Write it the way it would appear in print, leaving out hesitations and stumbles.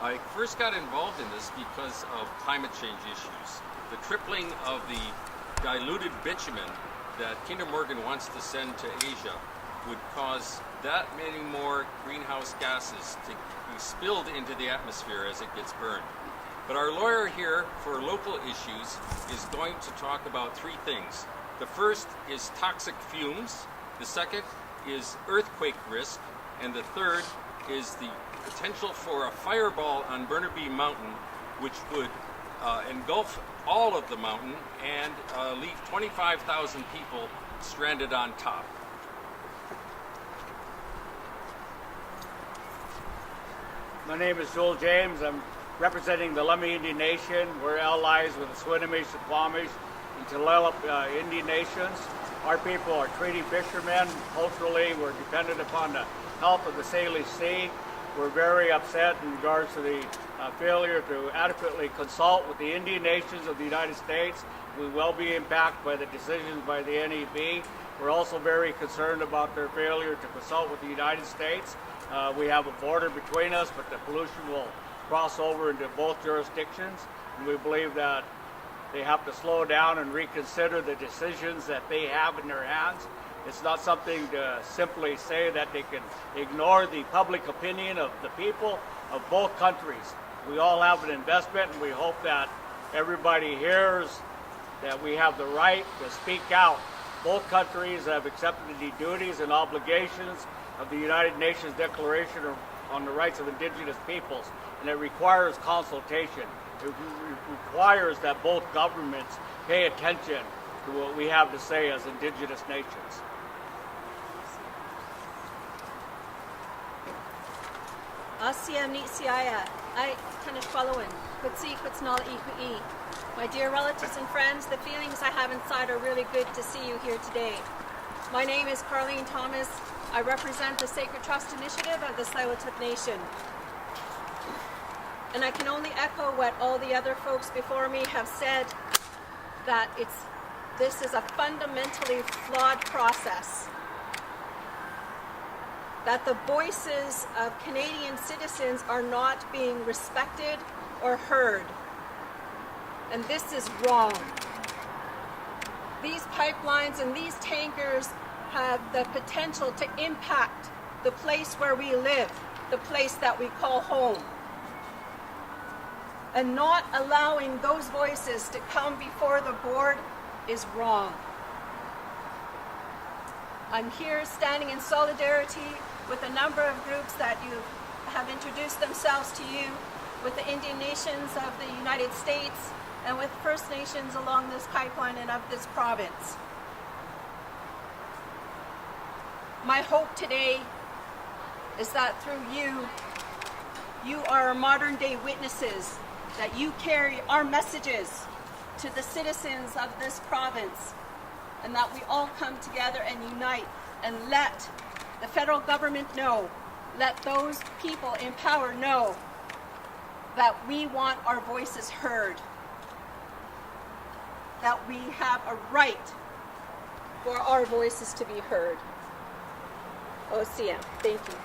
I first got involved in this because of climate change issues. The tripling of the diluted bitumen that Kinder Morgan wants to send to Asia would cause that many more greenhouse gases to be spilled into the atmosphere as it gets burned. But our lawyer here for local issues is going to talk about three things. The first is toxic fumes, the second is earthquake risk, and the third is the potential for a fireball on Burnaby Mountain, which would engulf all of the mountain and leave 25,000 people stranded on top. My name is Joel James. I'm representing the Lummi Indian Nation. We're allies with the Swinomish, the Squamish, and Tulalip Indian Nations. Our people are treaty fishermen. Culturally, we're dependent upon the health of the Salish Sea. We're very upset in regards to the failure to adequately consult with the Indian nations of the United States. We will be impacted by the decisions by the NEB. We're also very concerned about their failure to consult with the United States. We have a border between us, but the pollution will cross over into both jurisdictions, and we believe that they have to slow down and reconsider the decisions that they have in their hands. It's not something to simply say that they can ignore the public opinion of the people of both countries. We all have an investment, and we hope that everybody hears that we have the right to speak out. Both countries have accepted the duties and obligations of the United Nations Declaration on the Rights of Indigenous Peoples, and it requires consultation. It requires that both governments pay attention to what we have to say as Indigenous nations. My dear relatives and friends, the feelings I have inside are really good to see you here today. My name is Carlene Thomas. I represent the Sacred Trust Initiative of the Tsleil-Waututh Nation. And I can only echo what all the other folks before me have said, that this is a fundamentally flawed process. That the voices of Canadian citizens are not being respected or heard. And this is wrong. These pipelines and these tankers have the potential to impact the place where we live, the place that we call home. And not allowing those voices to come before the board is wrong. I'm here standing in solidarity with a number of groups that have introduced themselves to you, with the Indian Nations of the United States and with First Nations along this pipeline and of this province. My hope today is that through you are modern day witnesses, that you carry our messages to the citizens of this province, and that we all come together and unite and let the federal government know, let those people in power know that we want our voices heard, that we have a right for our voices to be heard. OCM, thank you.